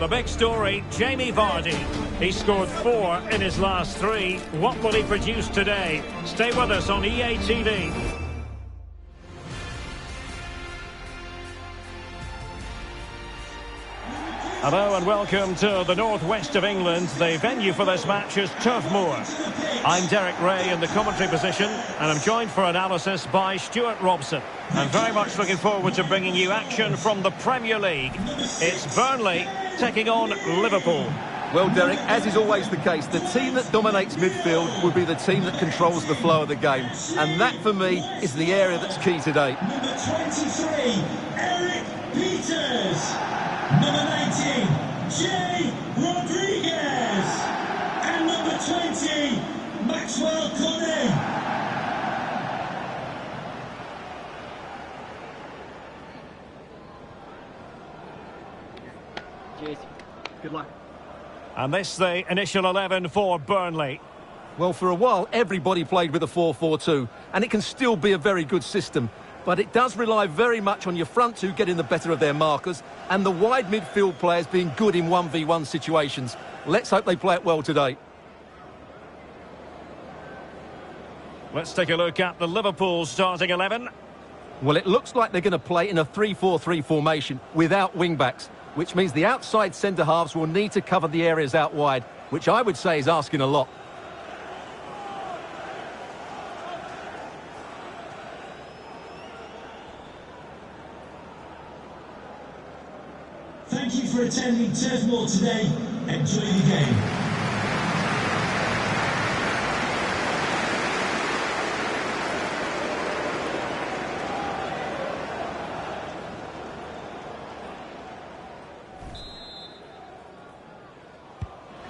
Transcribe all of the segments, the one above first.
The big story, Jamie Vardy. He scored 4 in his last 3. What will he produce today? Stay with us on EA TV. Hello and welcome to the northwest of England. The venue for this match is Turf Moor. I'm Derek Ray in the commentary position, and I'm joined for analysis by Stuart Robson. I'm very much looking forward to bringing you action from the Premier League. It's Burnley taking on Liverpool. Well, Derek, as is always the case, the team that dominates midfield will be the team that controls the flow of the game. And that, for me, is the area that's key today. Number 23, Eric Peters. Number 19, Jay Rodriguez. And number 20, Maxwell Cornet. Cheers. Good luck. And this the initial 11 for Burnley. Well, for a while, everybody played with a 4-4-2, and it can still be a very good system. But it does rely very much on your front two getting the better of their markers and the wide midfield players being good in 1v1 situations. Let's hope they play it well today. Let's take a look at the Liverpool starting 11. Well, it looks like they're going to play in a 3-4-3 formation without wing-backs, which means the outside centre-halves will need to cover the areas out wide, which I would say is asking a lot. Thank you for attending Turf Moor today. Enjoy the game.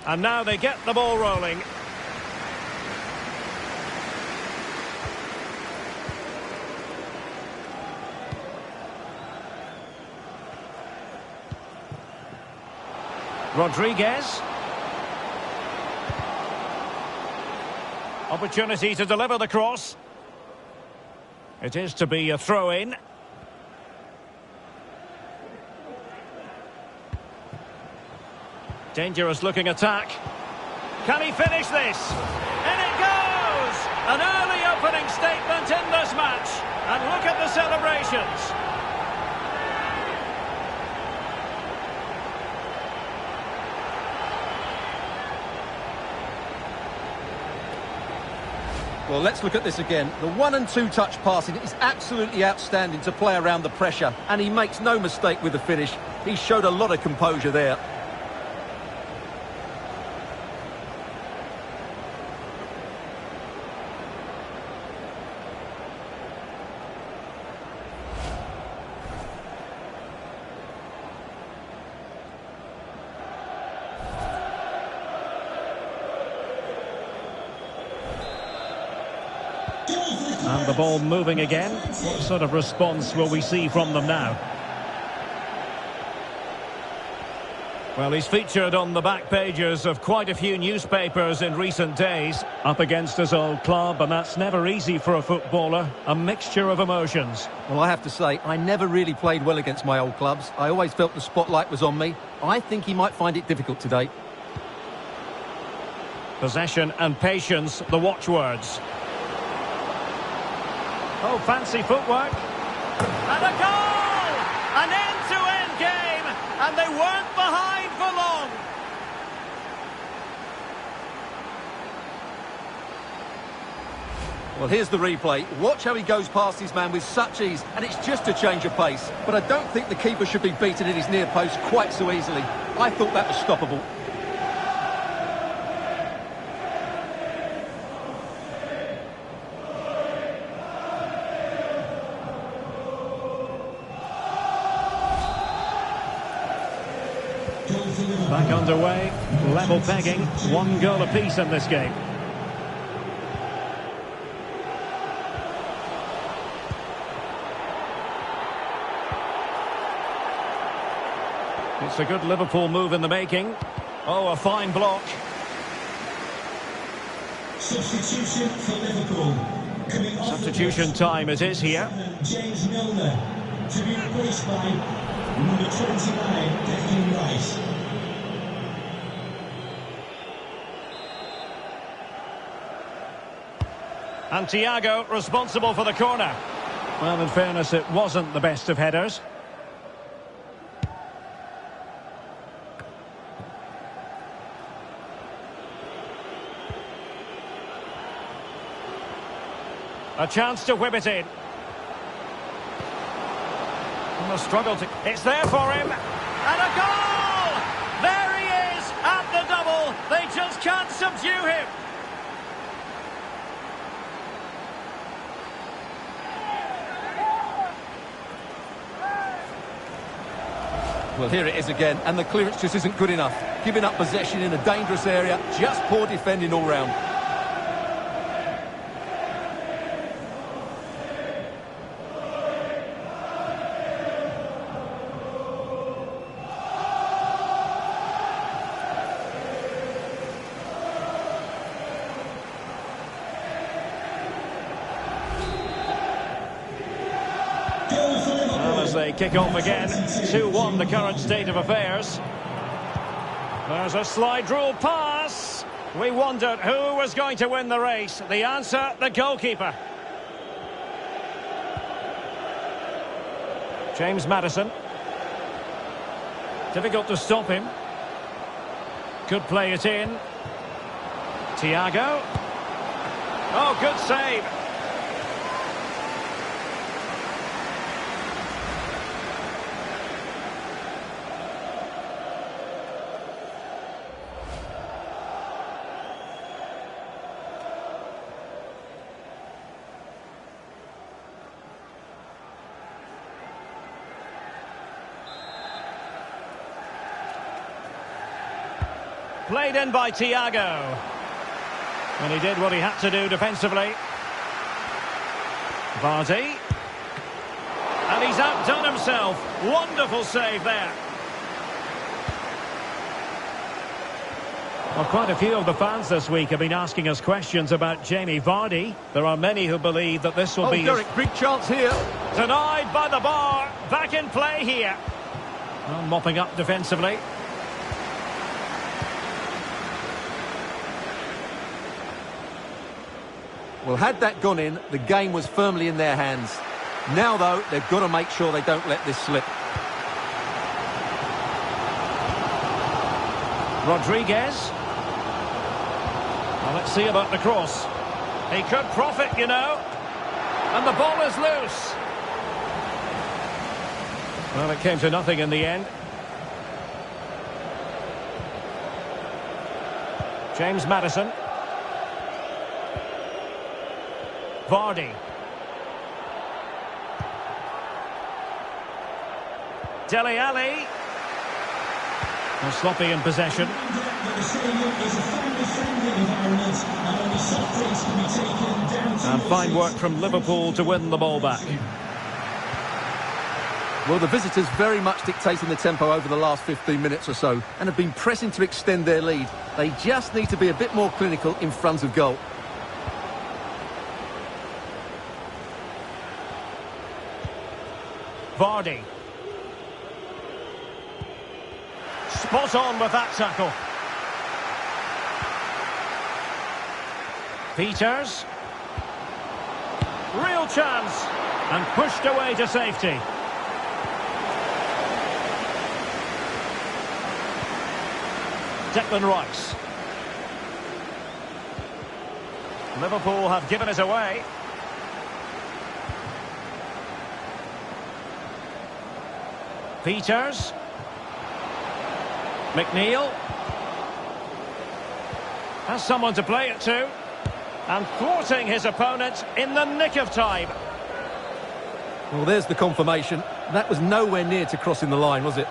And now they get the ball rolling. Rodriguez. Opportunity to deliver the cross. It is to be a throw-in. Dangerous looking attack. Can he finish this? In it goes! An early opening statement in this match. And look at the celebrations. Well, let's look at this again. The 1- and 2-touch passing is absolutely outstanding to play around the pressure, and he makes no mistake with the finish. He showed a lot of composure there. And the ball moving again. What sort of response will we see from them now? Well, he's featured on the back pages of quite a few newspapers in recent days. Up against his old club, and that's never easy for a footballer. A mixture of emotions. Well, I have to say, I never really played well against my old clubs. I always felt the spotlight was on me. I think he might find it difficult today. Possession and patience, the watchwords. Oh, fancy footwork. And a goal! An end-to-end game, and they weren't behind for long. Well, here's the replay. Watch how he goes past his man with such ease, and it's just a change of pace. But I don't think the keeper should be beaten in his near post quite so easily. I thought that was stoppable. Back underway, level pegging, 1 goal apiece in this game. It's a good Liverpool move in the making. Oh, a fine block. Substitution for Liverpool. Substitution time it is here. James Milner to be replaced by number 29, Declan Rice. And Thiago responsible for the corner. Well, in fairness, it wasn't the best of headers. A chance to whip it in. And a struggle to... It's there for him. And a goal! There he is at the double. They just can't subdue him. Well, here it is again, and the clearance just isn't good enough. Giving up possession in a dangerous area, just poor defending all round. As they kick off again, 2-1 the current state of affairs. There's a slide rule pass. We wondered who was going to win the race. The answer, the goalkeeper. James Maddison. Difficult to stop him. Could play it in. Thiago. Oh, good save. Played in by Thiago. And he did what he had to do defensively. Vardy. And he's outdone himself. Wonderful save there. Well, quite a few of the fans this week have been asking us questions about Jamie Vardy. There are many who believe that this will be... Derek, big chance here. Denied by the bar. Back in play here. Well, mopping up defensively. Well, had that gone in, the game was firmly in their hands. Now, though, they've got to make sure they don't let this slip. Rodriguez. Well, let's see about the cross. He could profit, you know. And the ball is loose. Well, it came to nothing in the end. James Maddison. Vardy. Dele Alli. Well, sloppy in possession. And fine work from Liverpool to win the ball back. Well, the visitors very much dictating the tempo over the last 15 minutes or so and have been pressing to extend their lead. They just need to be a bit more clinical in front of goal. Vardy. Spot on with that tackle. Peters. Real chance. And pushed away to safety. Declan Rice. Liverpool have given it away. Peters. McNeil. Has someone to play it to. And thwarting his opponent in the nick of time. Well, there's the confirmation. That was nowhere near to crossing the line, was it?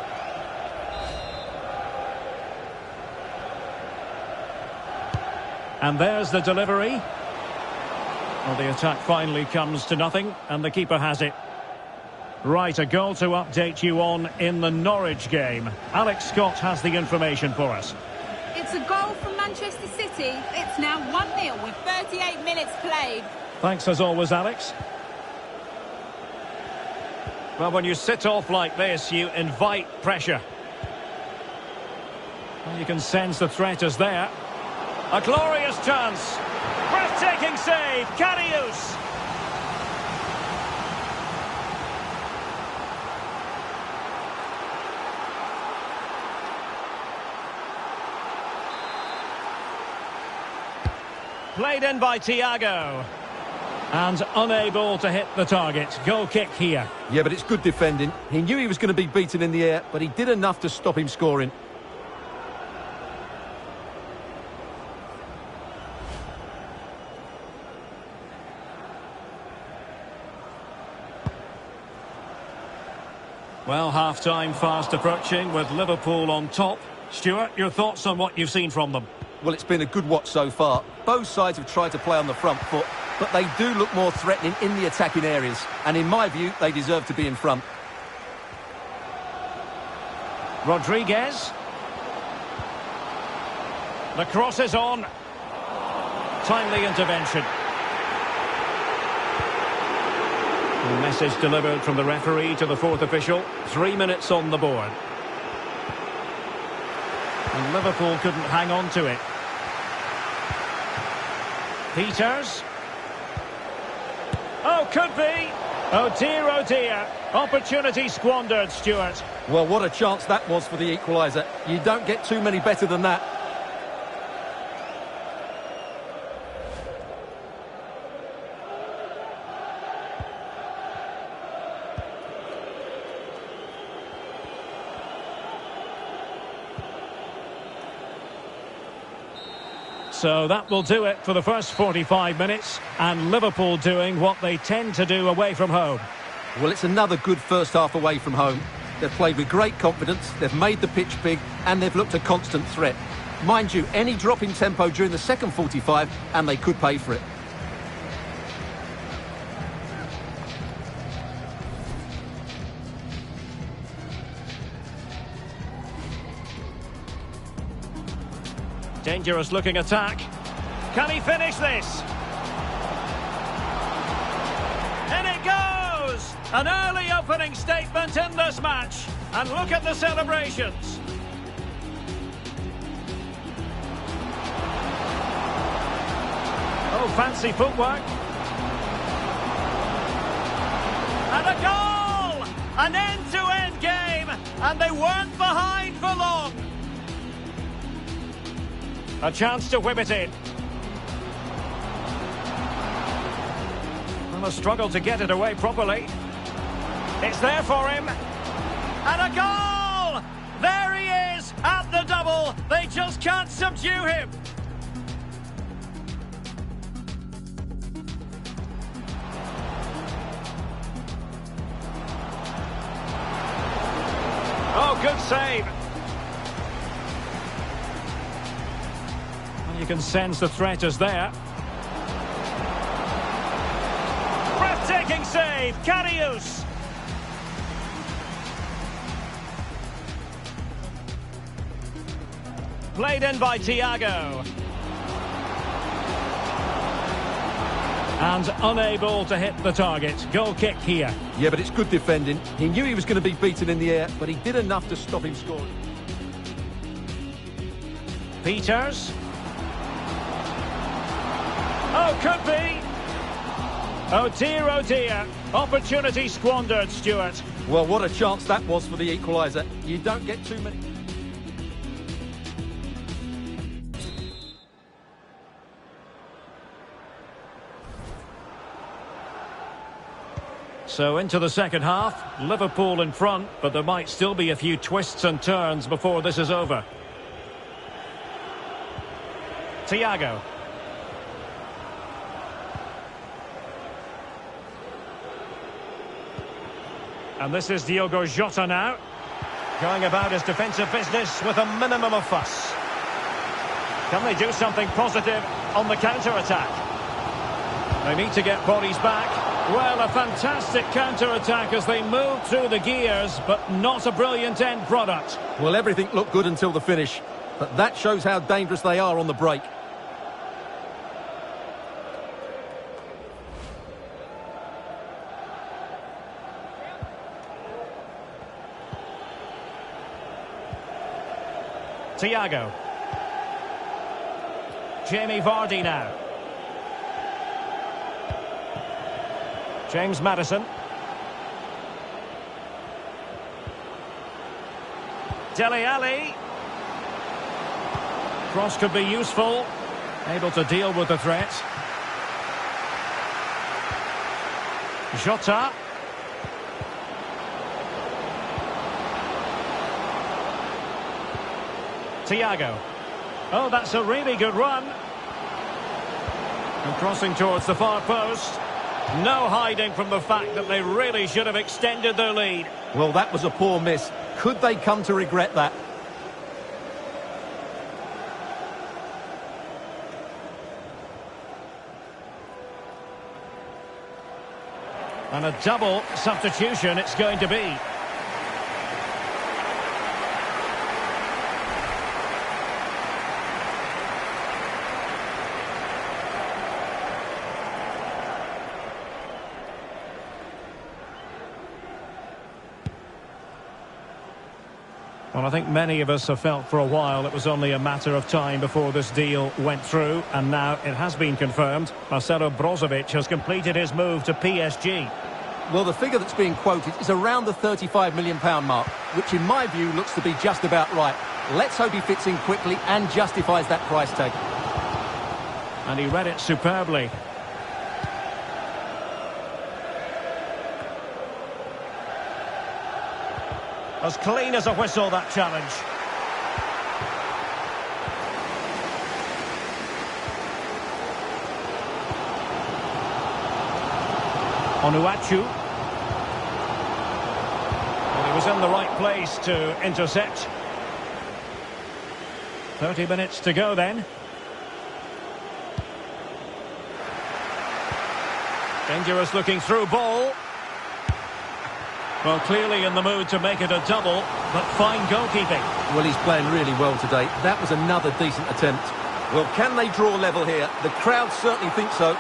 And there's the delivery. Well, the attack finally comes to nothing, and the keeper has it. Right, a goal to update you on in the Norwich game. Alex Scott has the information for us. It's a goal from Manchester City. It's now 1-0 with 38 minutes played. Thanks as always, Alex. Well, when you sit off like this, you invite pressure. Well, you can sense the threat is there. A glorious chance. Breathtaking. Breathtaking save, Karius. Played in by Thiago. And unable to hit the target. Goal kick here. Yeah, but it's good defending. He knew he was going to be beaten in the air, but he did enough to stop him scoring. Well, half-time fast approaching with Liverpool on top. Stuart, your thoughts on what you've seen from them? Well, it's been a good watch so far. Both sides have tried to play on the front foot, but they do look more threatening in the attacking areas. And in my view, they deserve to be in front. Rodriguez. The cross is on. Timely intervention. The message delivered from the referee to the fourth official. 3 minutes on the board. And Liverpool couldn't hang on to it. Peters. Oh, could be. Oh dear, oh dear. Opportunity squandered, Stuart. Well, what a chance that was for the equaliser. You don't get too many better than that. So that will do it for the first 45 minutes, and Liverpool doing what they tend to do away from home. Well, it's another good first half away from home. They've played with great confidence, they've made the pitch big, and they've looked a constant threat. Mind you, any drop in tempo during the second 45, and they could pay for it. Dangerous looking attack. Can he finish this? In it goes! An early opening statement in this match. And look at the celebrations. Oh, fancy footwork. And a goal! An end-to-end game. And they weren't behind for long. A chance to whip it in. Well, a struggle to get it away properly. It's there for him. And a goal! There he is at the double. They just can't subdue him. Oh, good save. You can sense the threat is there. Breathtaking save, Karius. Played in by Thiago. And unable to hit the target. Goal kick here. Yeah, but it's good defending. He knew he was going to be beaten in the air, but he did enough to stop him scoring. Peters. Oh, could be. Oh dear, opportunity squandered, Stuart. Well, what a chance that was for the equaliser. You don't get too many. So into the second half, Liverpool in front, but there might still be a few twists and turns before this is over. Thiago. And this is Diogo Jota now, going about his defensive business with a minimum of fuss. Can they do something positive on the counter-attack? They need to get bodies back. Well, a fantastic counter-attack as they move through the gears, but not a brilliant end product. Well, everything looked good until the finish, but that shows how dangerous they are on the break. Thiago. Jamie Vardy now. James Maddison. Dele Alli. Cross could be useful. Able to deal with the threat. Jota. Thiago. Oh, that's a really good run. And crossing towards the far post. No hiding from the fact that they really should have extended their lead. Well, that was a poor miss. Could they come to regret that? And a double substitution it's going to be. Well, I think many of us have felt for a while it was only a matter of time before this deal went through, and now it has been confirmed. Marcelo Brozovic has completed his move to PSG. Well, the figure that's being quoted is around the £35 million mark, which in my view looks to be just about right. Let's hope he fits in quickly and justifies that price tag. And he read it superbly. As clean as a whistle, that challenge. Onuachu. Well, he was in the right place to intercept. 30 minutes to go then. Dangerous looking through ball. Well, clearly in the mood to make it a double, but fine goalkeeping. Well, he's playing really well today. That was another decent attempt. Well, can they draw level here? The crowd certainly think so.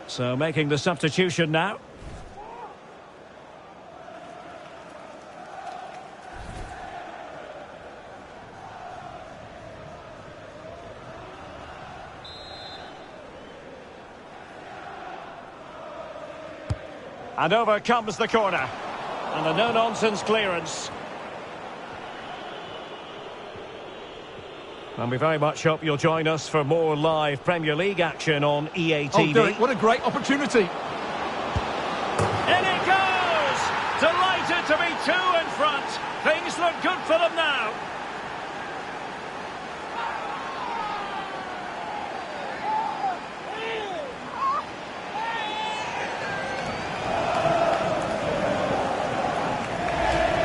So making the substitution now. And over comes the corner. And a no-nonsense clearance. And we very much hope you'll join us for more live Premier League action on EA TV. Oh, Derek, what a great opportunity. In it goes! Delighted to be two in front. Things look good for them now.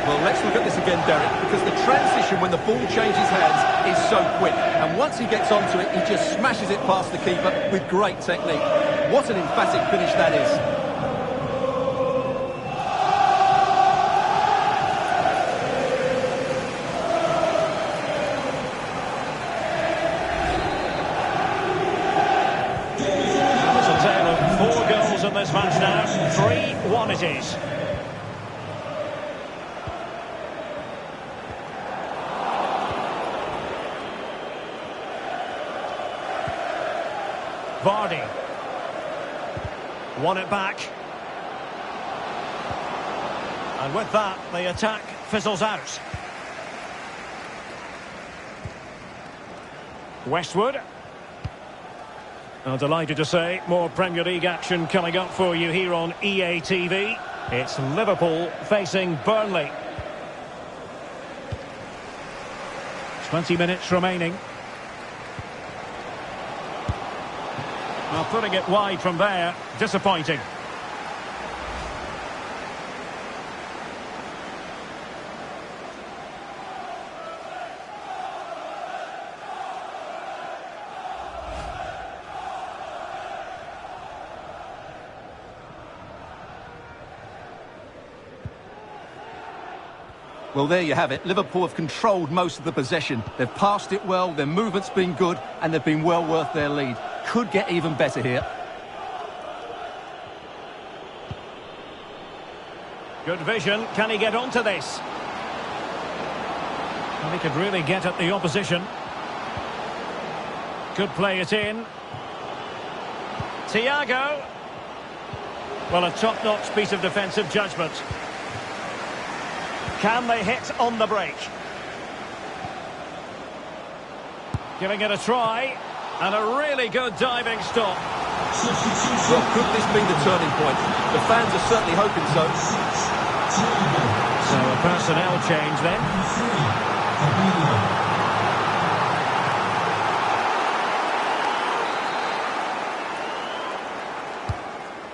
Well, let's look at this again, Derek, because the transition when the ball changes hands is so quick. And once he gets onto it, he just smashes it past the keeper with great technique. What an emphatic finish that is. It's a tale of 4 goals in this match now. 3-1 it is. Vardy. Won it back. And with that, the attack fizzles out. Westwood. I'm delighted to say, more Premier League action coming up for you here on EA TV. It's Liverpool facing Burnley. 20 minutes remaining. Well, putting it wide from there, disappointing. Well, there you have it. Liverpool have controlled most of the possession. They've passed it well, their movement's been good, and they've been well worth their lead. Could get even better here. Good vision. Can he get onto this? He could really get at the opposition. Could play it in. Thiago. Well, a top-notch piece of defensive judgment. Can they hit on the break? Giving it a try. And a really good diving stop. Well, could this be the turning point? The fans are certainly hoping so. So a personnel change then.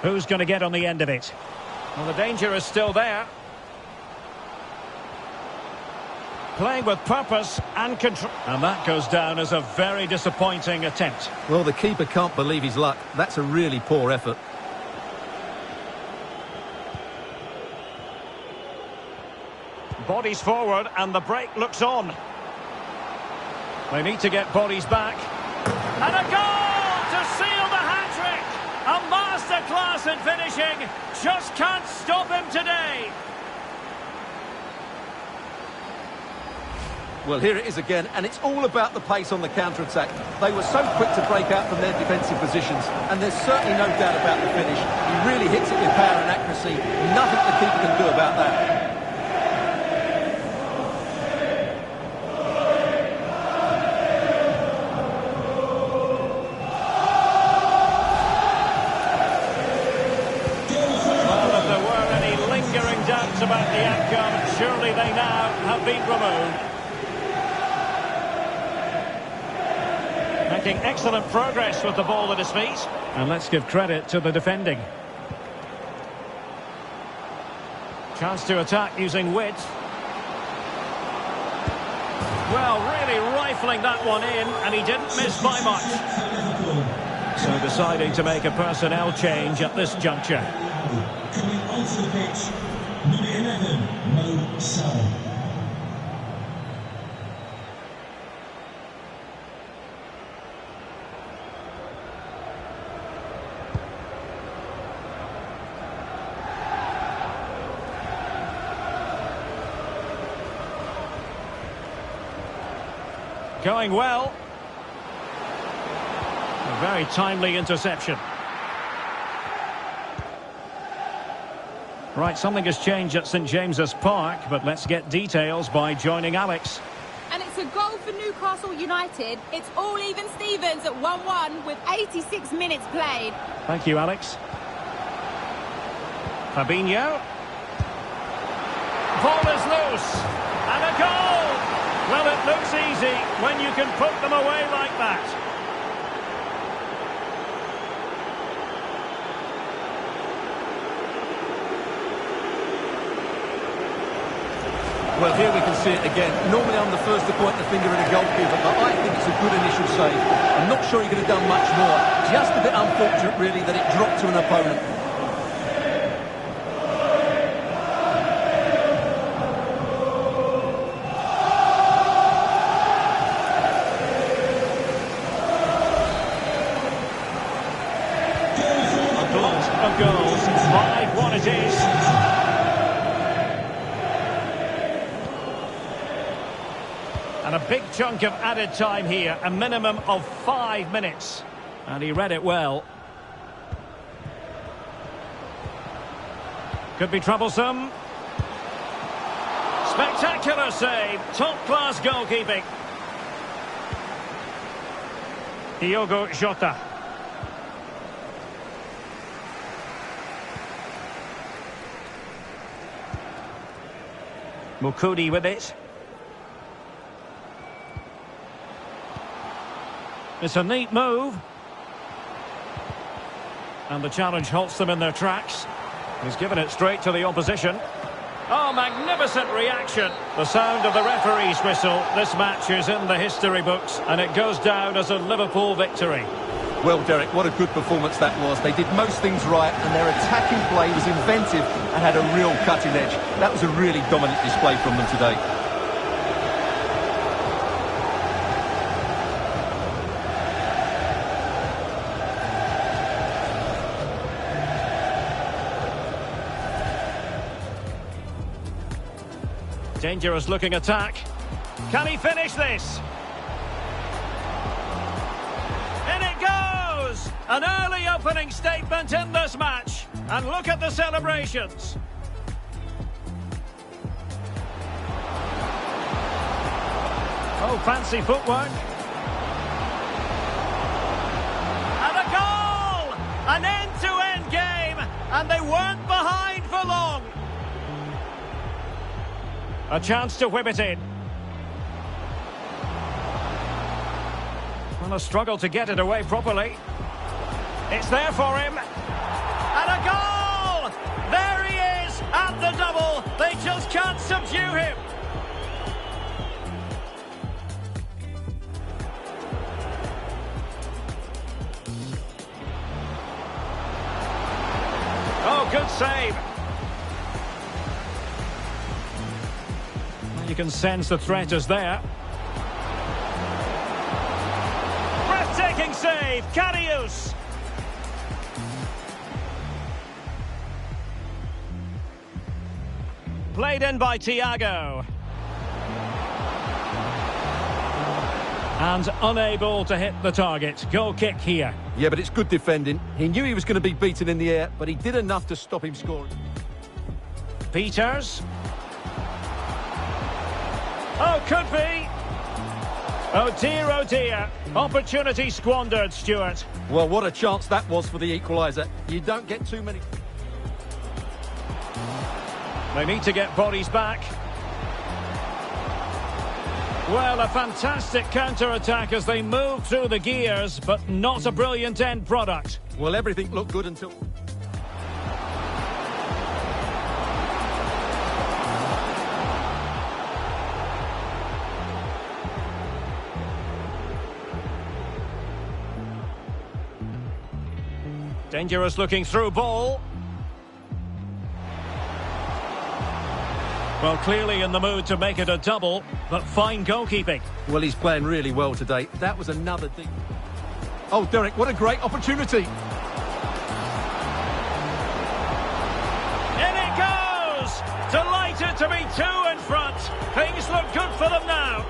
Who's going to get on the end of it? Well, the danger is still there. Playing with purpose and control. And that goes down as a very disappointing attempt. Well, the keeper can't believe his luck. That's a really poor effort. Bodies forward and the break looks on. They need to get bodies back. And a goal to seal the hat-trick! A masterclass in finishing. Just can't stop him today. Well, here it is again, and it's all about the pace on the counter-attack. They were so quick to break out from their defensive positions, and there's certainly no doubt about the finish. He really hits it with power and accuracy. Nothing the keeper can do about that. Well, if there were any lingering doubts about the outcome, surely they now have been removed. Making excellent progress with the ball at his feet. And let's give credit to the defending. Chance to attack using width. Well, really rifling that one in, and he didn't miss by much. So deciding to make a personnel change at this juncture. Coming onto the pitch, number 11, Mo Salah. Going well. A very timely interception. Right, something has changed at St James's Park, but let's get details by joining Alex. And it's a goal for Newcastle United. It's all even Stevens at 1-1 with 86 minutes played. Thank you, Alex. Fabinho. Ball is loose. And a goal! Well, it looks easy when you can put them away like that. Well, here we can see it again. Normally I'm the first to point the finger at a goalkeeper, but I think it's a good initial save. I'm not sure he could have done much more. Just a bit unfortunate, really, that it dropped to an opponent. Of goals, 5-1 it is. And a big chunk of added time here, a minimum of 5 minutes. And he read it well. Could be troublesome. Spectacular save, top-class goalkeeping. Diogo Jota. Mukudi with it. It's a neat move. And the challenge halts them in their tracks. He's given it straight to the opposition. Oh, magnificent reaction. The sound of the referee's whistle. This match is in the history books, and it goes down as a Liverpool victory. Well, Derek, what a good performance that was. They did most things right, and their attacking play was inventive and had a real cutting edge. That was a really dominant display from them today. Dangerous looking attack. Can he finish this? In it goes! An early opening statement in this match. And look at the celebrations. Oh, fancy footwork. And a goal! An end-to-end game, and they weren't behind for long. A chance to whip it in. Well, a struggle to get it away properly. It's there for him. And a goal! There he is at the double. They just can't subdue him. Oh, good save. You can sense the threat is there. Breathtaking save, Karius. Played in by Thiago. And unable to hit the target. Goal kick here. Yeah, but it's good defending. He knew he was going to be beaten in the air, but he did enough to stop him scoring. Peters. Oh, could be. Oh dear. Opportunity squandered, Stuart. Well, what a chance that was for the equaliser. You don't get too many. They need to get bodies back. Well, a fantastic counter-attack as they move through the gears, but not a brilliant end product. Well, everything looked good until... Dangerous looking through ball. Well, clearly in the mood to make it a double, but fine goalkeeping. Well, he's playing really well today. That was another thing. Oh, Derek, what a great opportunity. In it goes! Delighted to be two in front. Things look good for them now.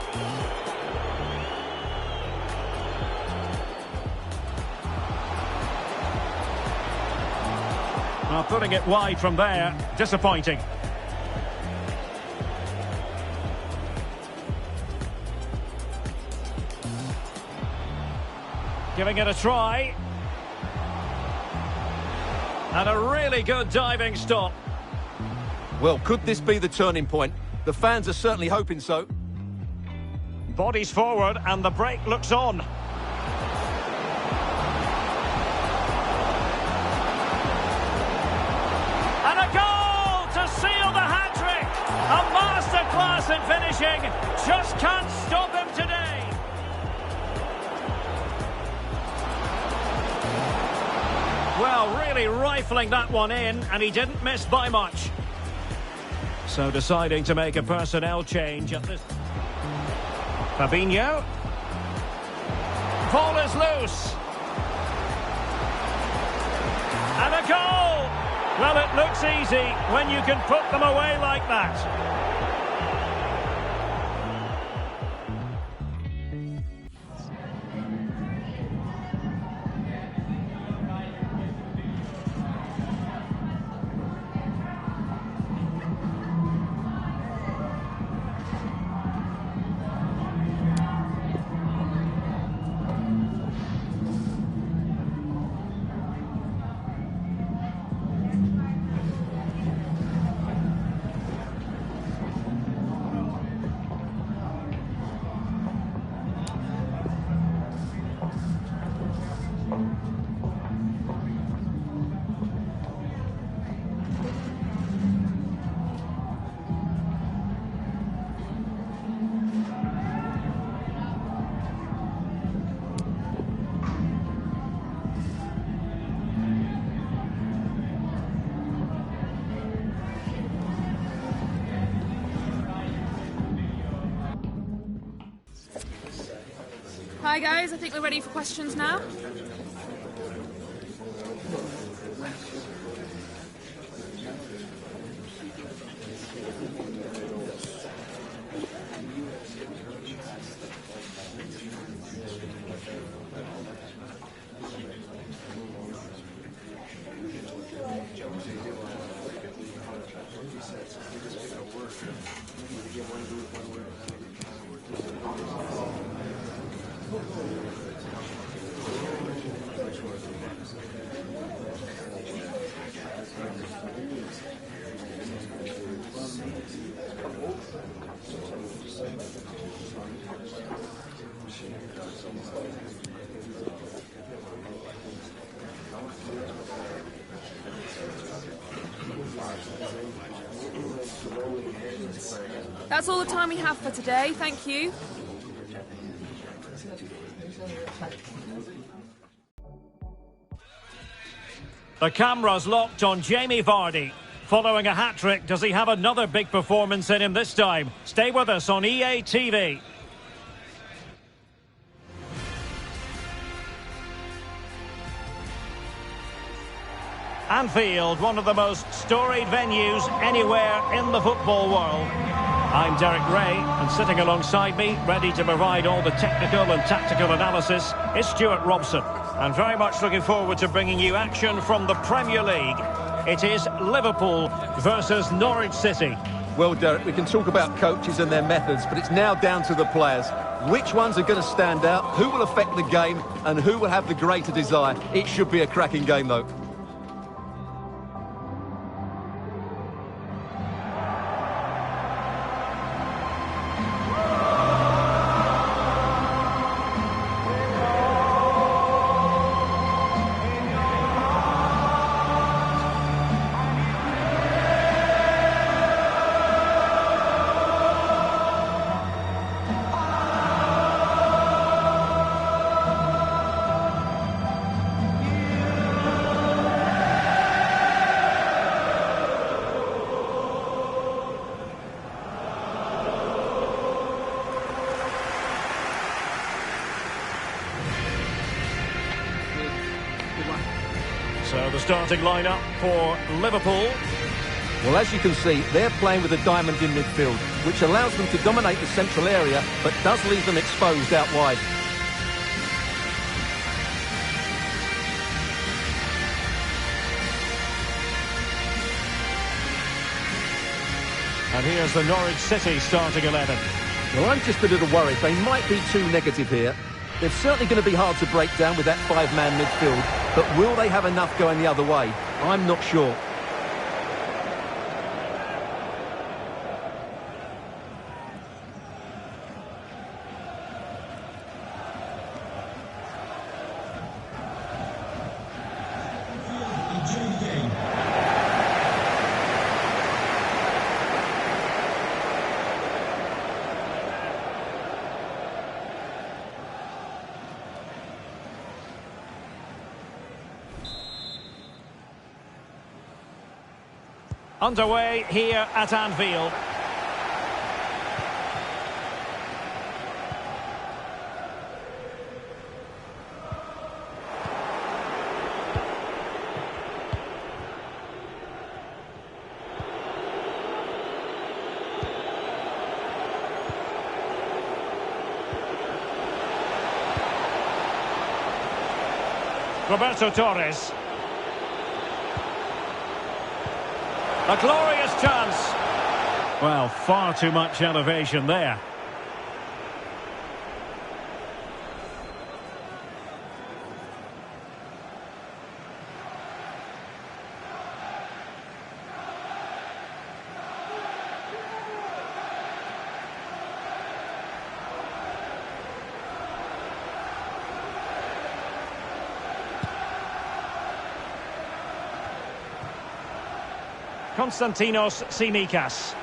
Well, putting it wide from there, disappointing. Giving it a try. And a really good diving stop. Well, could this be the turning point? The fans are certainly hoping so. Bodies forward and the break looks on. And a goal to seal the hat-trick. A masterclass in finishing. Just can't stop him today. Well, really rifling that one in, and he didn't miss by much. So deciding to make a personnel change at this... Fabinho. Ball is loose. And a goal! Well, it looks easy when you can put them away like that. Hi guys, I think we're ready for questions now. That's all the time we have for today. Thank you. The camera's locked on Jamie Vardy. Following a hat-trick, does he have another big performance in him this time? Stay with us on EA TV. Anfield, one of the most storied venues anywhere in the football world. I'm Derek Ray, and sitting alongside me, ready to provide all the technical and tactical analysis, is Stuart Robson. And very much looking forward to bringing you action from the Premier League. It is Liverpool versus Norwich City. Well, Derek, we can talk about coaches and their methods, but it's now down to the players. Which ones are going to stand out, who will affect the game, and who will have the greater desire? It should be a cracking game, though. So the starting lineup for Liverpool. Well, as you can see, they're playing with a diamond in midfield, which allows them to dominate the central area, but does leave them exposed out wide. And here's the Norwich City starting 11. Well, I'm just a little worried. They might be too negative here. They're certainly going to be hard to break down with that five-man midfield, but will they have enough going the other way? I'm not sure. Underway here at Anfield. Roberto Torres. A glorious chance. Well, far too much elevation there. Konstantinos Tsimikas.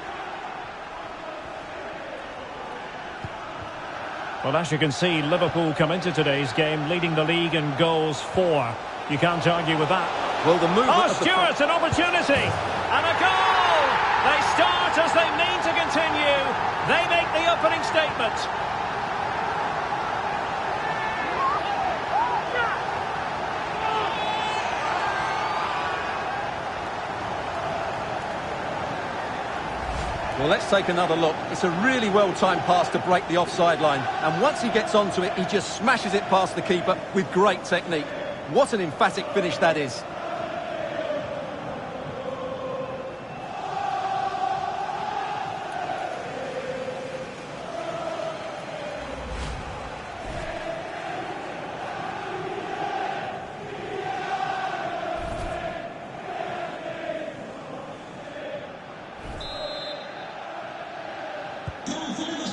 Well, as you can see, Liverpool come into today's game leading the league in goals for. You can't argue with that. Well, the movement Oh, Stewart, an opportunity! And a goal! They start as they mean to continue. They make the opening statement. Well, let's take another look. It's a really well-timed pass to break the offside line. And once he gets onto it, he just smashes it past the keeper with great technique. What an emphatic finish that is.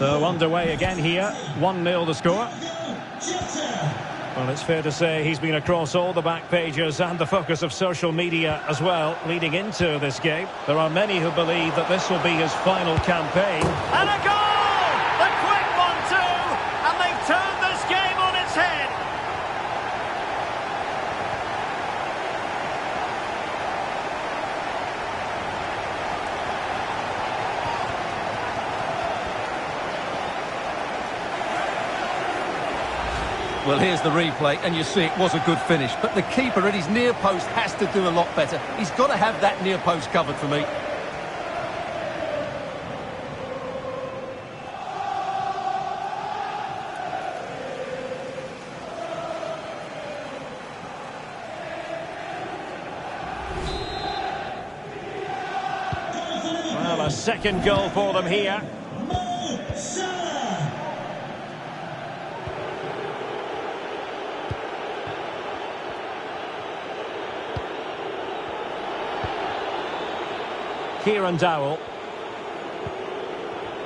So underway again here, 1-0 the score. Well, it's fair to say he's been across all the back pages and the focus of social media as well, leading into this game. There are many who believe that this will be his final campaign. And a goal! A quick one too! And they've turned this game on its head! Well, here's the replay, and you see it was a good finish. But the keeper at his near post has to do a lot better. He's got to have that near post covered for me. Well, a second goal for them here. Kieran Dowell.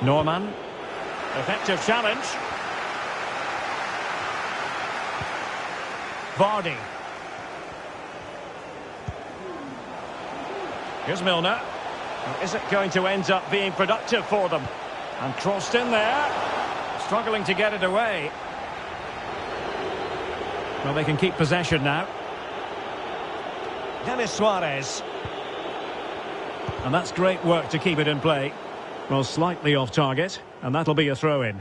Norman. Effective challenge. Vardy. Here's Milner. Is it going to end up being productive for them? And crossed in there. Struggling to get it away. Well, they can keep possession now. Denis Suarez. And that's great work to keep it in play. Well, slightly off target, and that'll be a throw-in.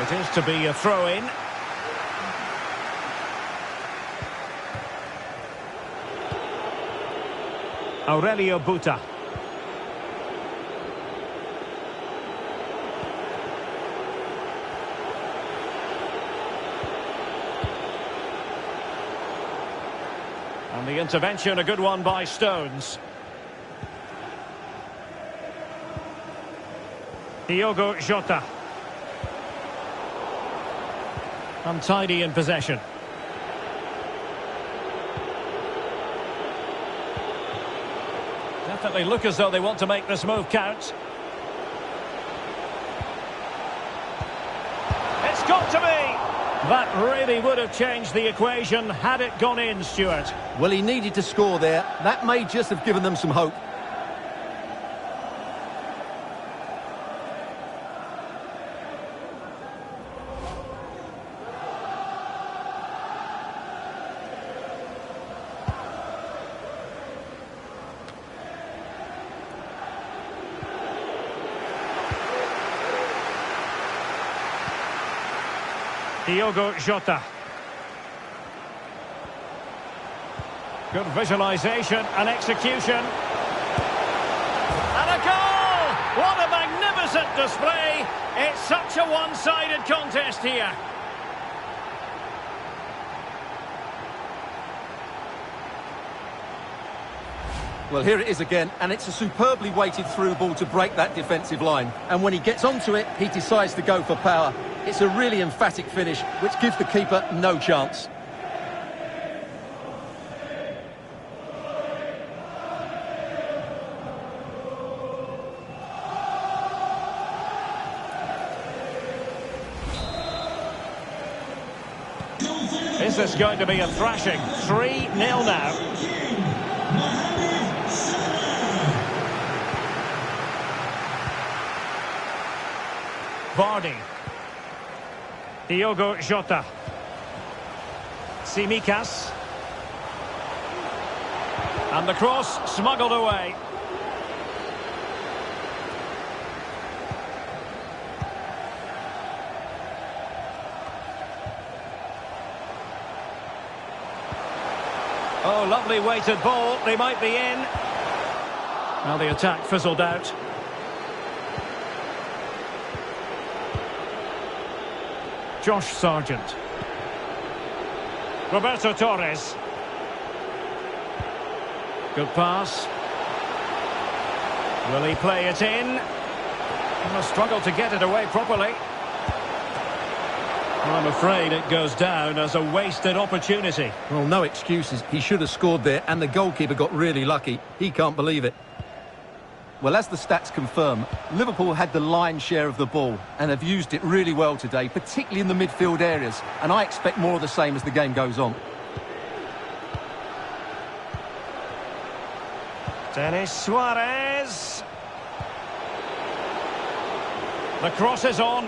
It is to be a throw-in. Aurelio Buta. And the intervention, a good one by Stones. Diogo Jota. Untidy in possession. Definitely look as though they want to make this move count. It's got to be! That really would have changed the equation had it gone in, Stuart. Well, he needed to score there. That may just have given them some hope. Diogo Jota. Good visualisation and execution. And a goal! What a magnificent display! It's such a one-sided contest here. Well, here it is again, and it's a superbly weighted through ball to break that defensive line. And when he gets onto it, he decides to go for power. It's a really emphatic finish, which gives the keeper no chance. Is this going to be a thrashing? 3-0 now. Vardy. Diogo Jota. Tsimikas. And the cross smuggled away. Oh, lovely weighted ball. They might be in. Well, the attack fizzled out. Josh Sargent. Roberto Torres. Good pass. Will he play it in? He must struggle to get it away properly. Well, I'm afraid it goes down as a wasted opportunity. Well, no excuses. He should have scored there, and the goalkeeper got really lucky. He can't believe it. Well, as the stats confirm, Liverpool had the lion's share of the ball and have used it really well today, particularly in the midfield areas. And I expect more of the same as the game goes on. Denis Suarez. The cross is on.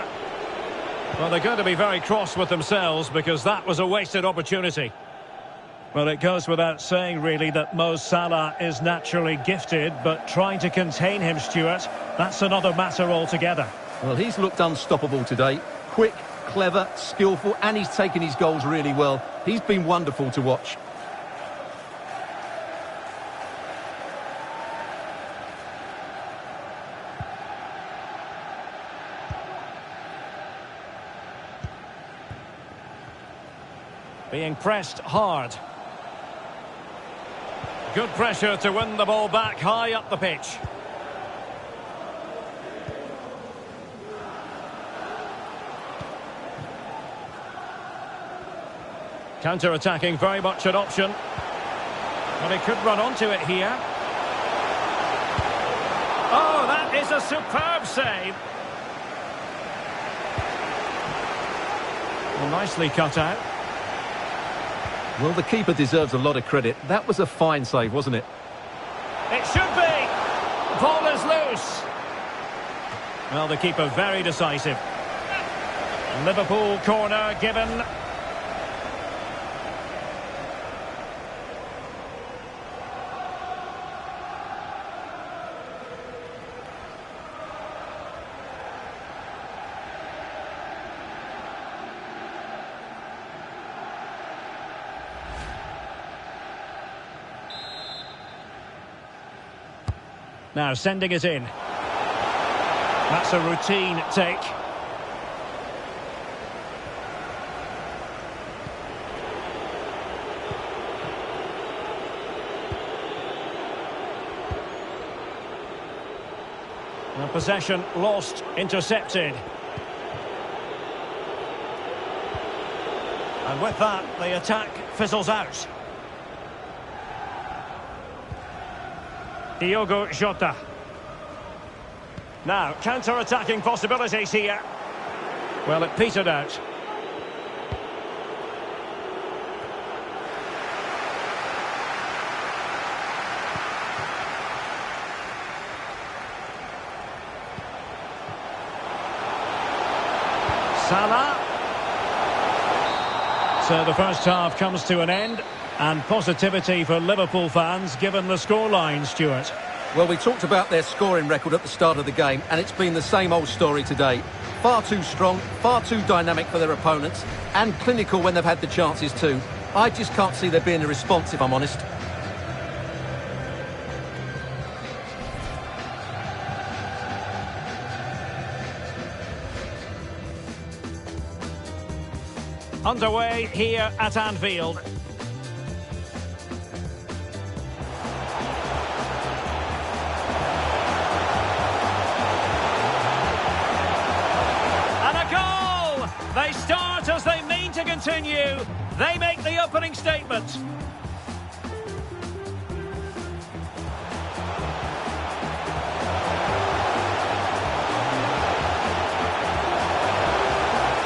Well, they're going to be very cross with themselves because that was a wasted opportunity. Well, it goes without saying, really, that Mo Salah is naturally gifted, but trying to contain him, Stuart, that's another matter altogether. Well, he's looked unstoppable today. Quick, clever, skillful, and he's taken his goals really well. He's been wonderful to watch. Being pressed hard. Good pressure to win the ball back high up the pitch. Counter-attacking, very much an option. But he could run onto it here. Oh, that is a superb save. Well, nicely cut out. Well, the keeper deserves a lot of credit. That was a fine save, wasn't it? It should be. Ball is loose. Well, the keeper very decisive. Liverpool corner given. Now sending it in. That's a routine take. Now possession lost, intercepted. And with that, the attack fizzles out. Diogo Jota. Now, counter-attacking possibilities here. Well, it petered out. Salah. So the first half comes to an end. And positivity for Liverpool fans, given the scoreline, Stuart. Well, we talked about their scoring record at the start of the game, and it's been the same old story today. Far too strong, far too dynamic for their opponents, and clinical when they've had the chances too. I just can't see there being a response, if I'm honest. Underway here at Anfield. They start as they mean to continue. They make the opening statement.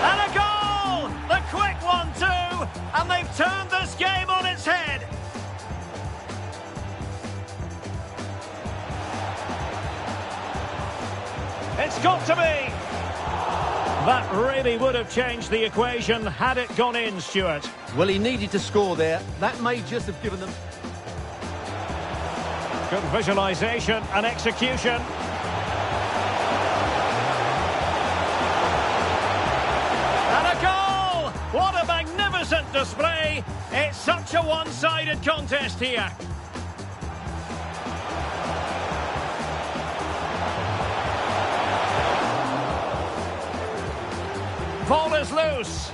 And a goal! The quick one too! And they've turned this game on its head. It's got to be. That really would have changed the equation had it gone in, Stuart. Well, he needed to score there. That may just have given them... Good visualisation and execution. And a goal! What a magnificent display! It's such a one-sided contest here. Ball is loose.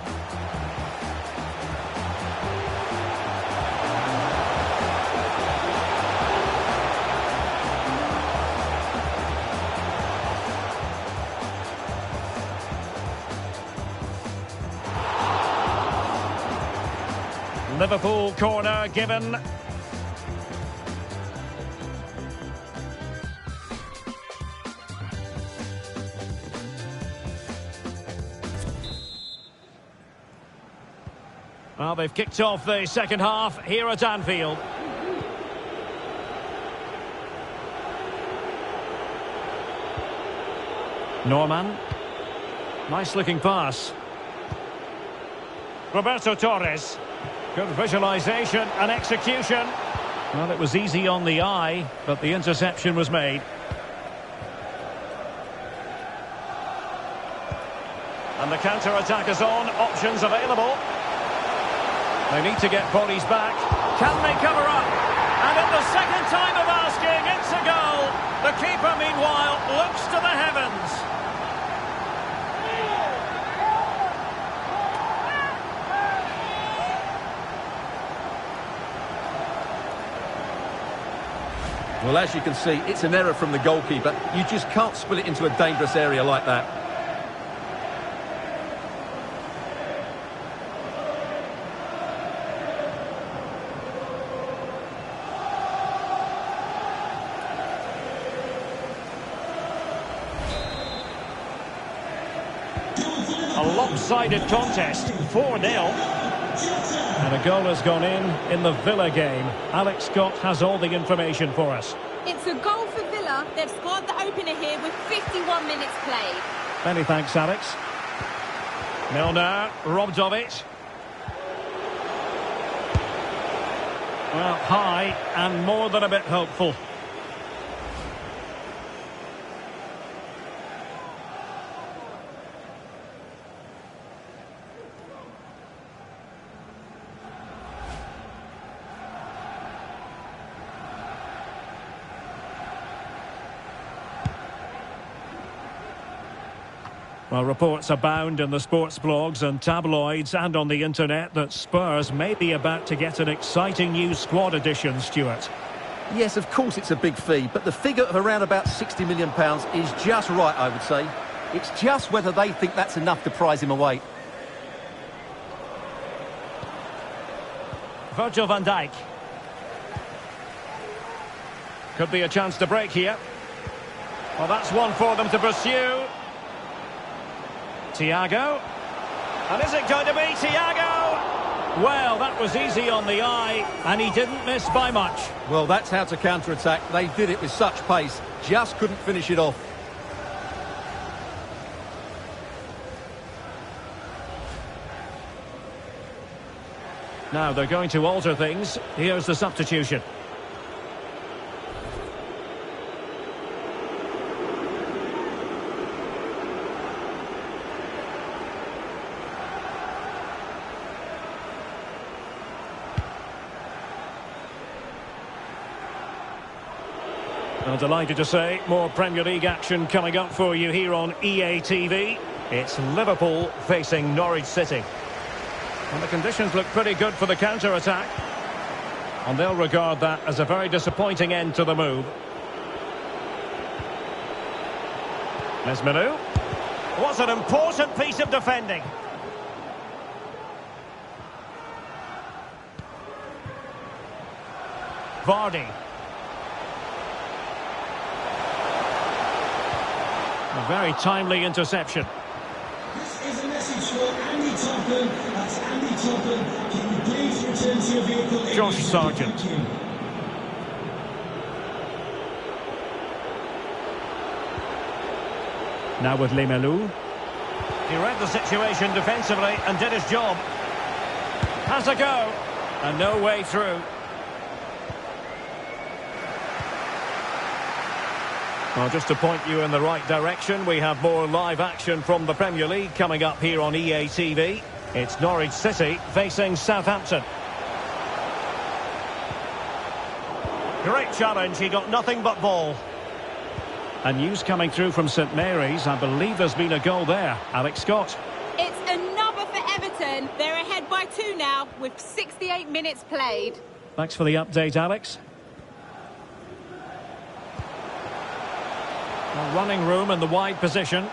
Liverpool corner given. Well, they've kicked off the second half here at Anfield. Norman. Nice looking pass. Roberto Torres. Good visualisation and execution. Well, it was easy on the eye, but the interception was made. And the counter-attack is on. Options available. They need to get bodies back. Can they cover up? And at the second time of asking, it's a goal. The keeper, meanwhile, looks to the heavens. Well, as you can see, it's an error from the goalkeeper. You just can't spill it into a dangerous area like that. A lopsided contest, 4-0. And a goal has gone in the Villa game. Alex Scott has all the information for us. It's a goal for Villa. They've scored the opener here with 51 minutes played. Many thanks, Alex. Milner, robbed of it. Well, high and more than a bit hopeful. Well, reports abound in the sports blogs and tabloids and on the internet that Spurs may be about to get an exciting new squad addition, Stuart. Yes, of course it's a big fee, but the figure of around about £60 million is just right, I would say. It's just whether they think that's enough to prize him away. Virgil van Dijk. Could be a chance to break here. Well, that's one for them to pursue. Thiago. And is it going to be Thiago? Well, that was easy on the eye, and he didn't miss by much. Well, that's how to counter-attack. They did it with such pace, just couldn't finish it off. Now they're going to alter things. Here's the substitution. Well, delighted to say, more Premier League action coming up for you here on EA TV. It's Liverpool facing Norwich City. And the conditions look pretty good for the counter-attack. And they'll regard that as a very disappointing end to the move. Lesmenu. Was an important piece of defending. Vardy. A very timely interception. This is a message for Andy Topham. That's Andy Topham. Can you please return to your vehicle? Josh Sargent. Now with Lemelu. He read the situation defensively and did his job. Has a go. And no way through. Well, just to point you in the right direction, we have more live action from the Premier League coming up here on EA TV. It's Norwich City facing Southampton. Great challenge, he got nothing but ball. And news coming through from St Mary's, I believe there's been a goal there. Alex Scott. It's another for Everton. They're ahead by 2 now with 68 minutes played. Thanks for the update, Alex. Well, running room in the wide position.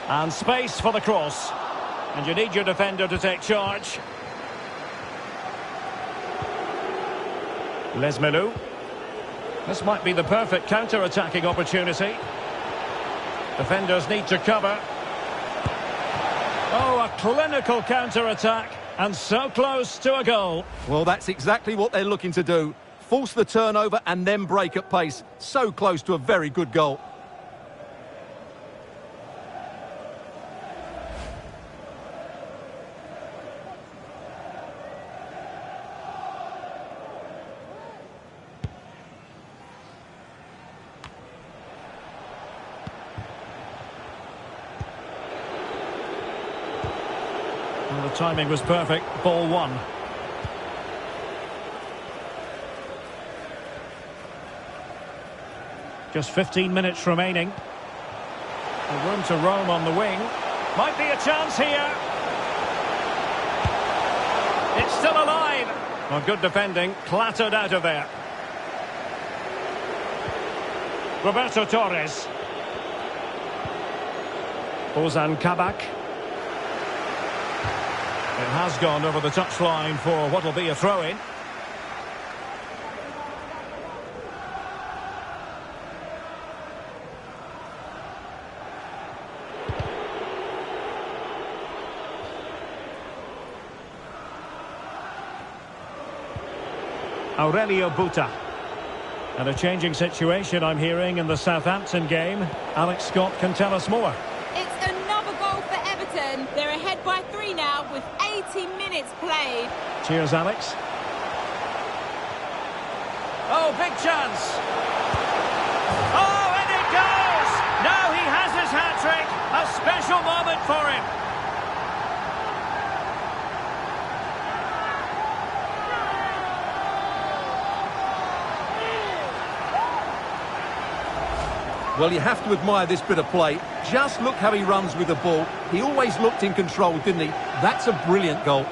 And space for the cross. And you need your defender to take charge. Lesmelu. This might be the perfect counter-attacking opportunity. Defenders need to cover. Oh, a clinical counter-attack. And so close to a goal. Well, that's exactly what they're looking to do. Force the turnover and then break at pace. So close to a very good goal. Well, the timing was perfect. Ball one. Just 15 minutes remaining. A room to roam on the wing. Might be a chance here. It's still alive. Well, good defending. Clattered out of there. Roberto Torres. Ozan Kabak. It has gone over the touchline for what will be a throw-in. Aurelio Buta. And a changing situation I'm hearing in the Southampton game. Alex Scott can tell us more. It's another goal for Everton. They're ahead by 3 now with 80 minutes played. Cheers, Alex. Oh, big chance. Oh, and it goes! Now he has his hat-trick. A special moment for him. Well, you have to admire this bit of play. Just look how he runs with the ball. He always looked in control, didn't he? That's a brilliant goal.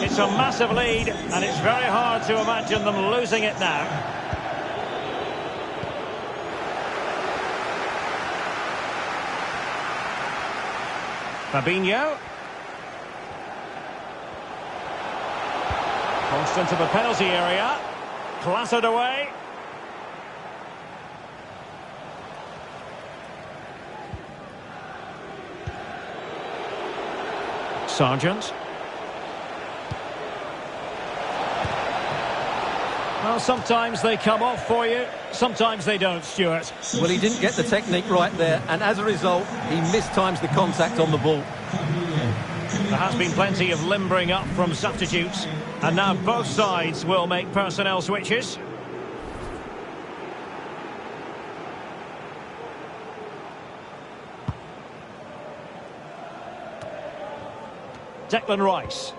It's a massive lead, and it's very hard to imagine them losing it now. Fabinho. Crossed into the penalty area. Clattered away. Sargent. Well, sometimes they come off for you, sometimes they don't, Stuart. Well, he didn't get the technique right there, and as a result, he mistimes the contact on the ball. There has been plenty of limbering up from substitutes, and now both sides will make personnel switches. Declan Rice.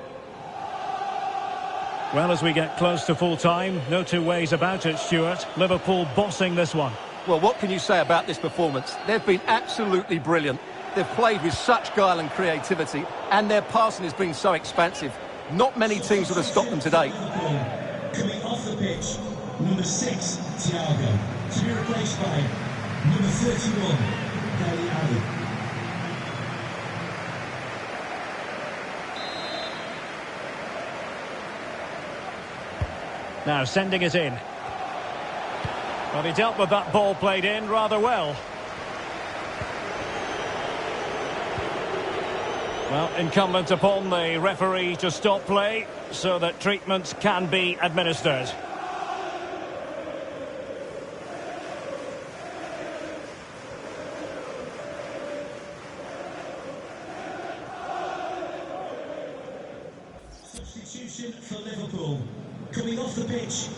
Well, as we get close to full-time, no two ways about it, Stuart. Liverpool bossing this one. Well, what can you say about this performance? They've been absolutely brilliant. They've played with such guile and creativity, and their passing has been so expansive. Not many teams would have stopped them today. Coming off the pitch, number 6, Thiago. To be replaced by number 31, Dele Alli. Now sending it in. Well, he dealt with that ball played in rather well. Well, incumbent upon the referee to stop play so that treatment can be administered. Substitution for Liverpool. Coming off the pitch,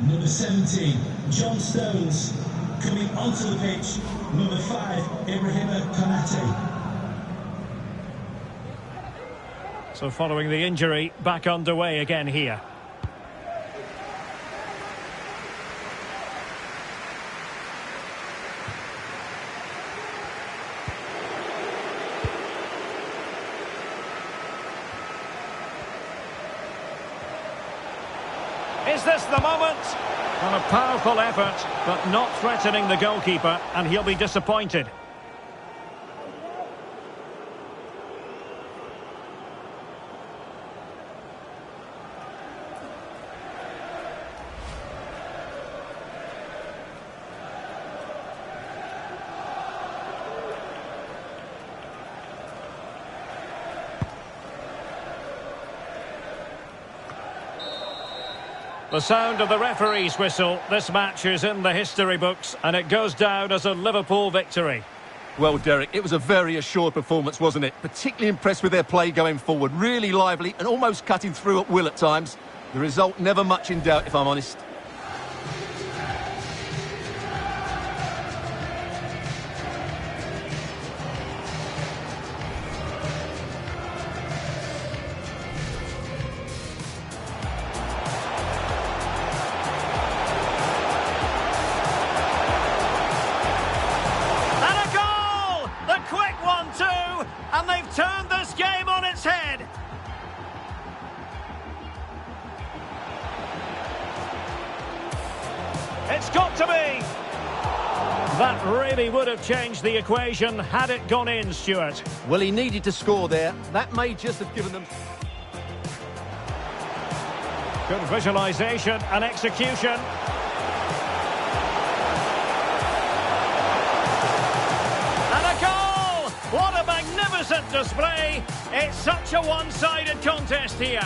number 17, John Stones. Coming onto the pitch, number 5, Ibrahima Konate. So following the injury, back underway again here. Is this the moment? Well, a powerful effort, but not threatening the goalkeeper, and he'll be disappointed. The sound of the referee's whistle. This match is in the history books and it goes down as a Liverpool victory. Well, Derek, it was a very assured performance, wasn't it? Particularly impressed with their play going forward. Really lively and almost cutting through at will at times. The result never much in doubt, if I'm honest. And they've turned this game on its head. It's got to be. That really would have changed the equation had it gone in, Stuart. Well, he needed to score there. That may just have given them... Good visualisation and execution. What a magnificent display! It's such a one-sided contest here.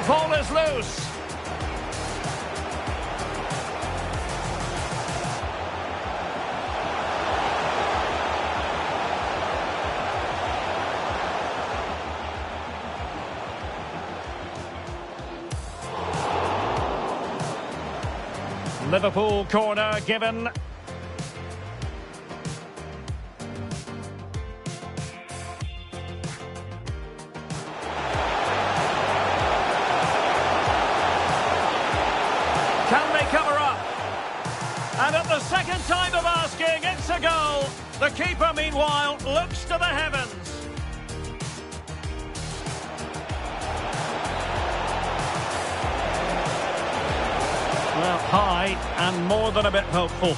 Ball is loose. Liverpool corner given. Can they cover up? And at the second time of asking, it's a goal. The keeper, meanwhile, looks to the heavens. Well, high and more than a bit hopeful.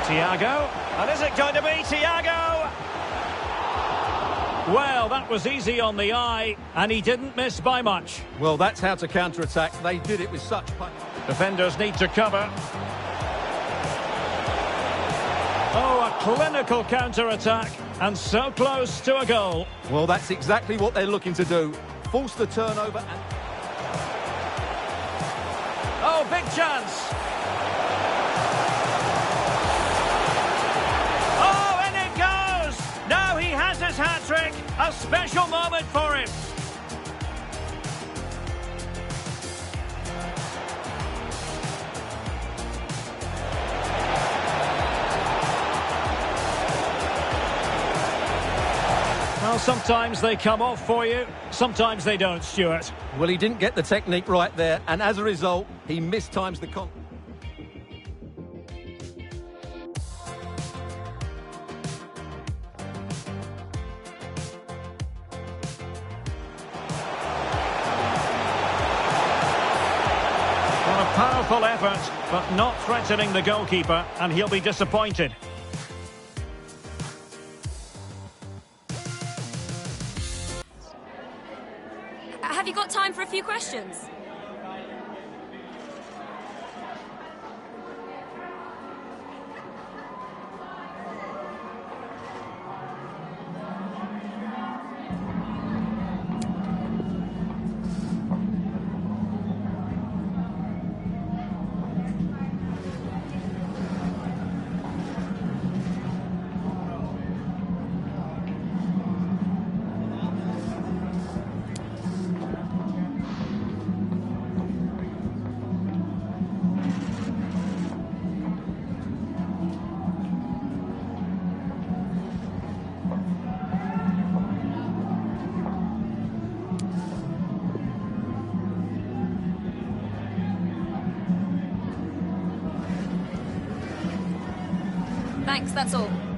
Thiago, and is it going to be Thiago? Well, that was easy on the eye, and he didn't miss by much. Well, that's how to counter-attack. They did it with such punch. Defenders need to cover. Oh, a clinical counter-attack, and so close to a goal. Well, that's exactly what they're looking to do. Force the turnover and... Oh, big chance. Oh, and it goes! Now he has his hat-trick. A special moment for him. Well, sometimes they come off for you, sometimes they don't, Stuart. Well, he didn't get the technique right there, and as a result, he mistimes the con... Well, a powerful effort, but not threatening the goalkeeper, and he'll be disappointed. Have you got time for a few questions? Thanks, that's all.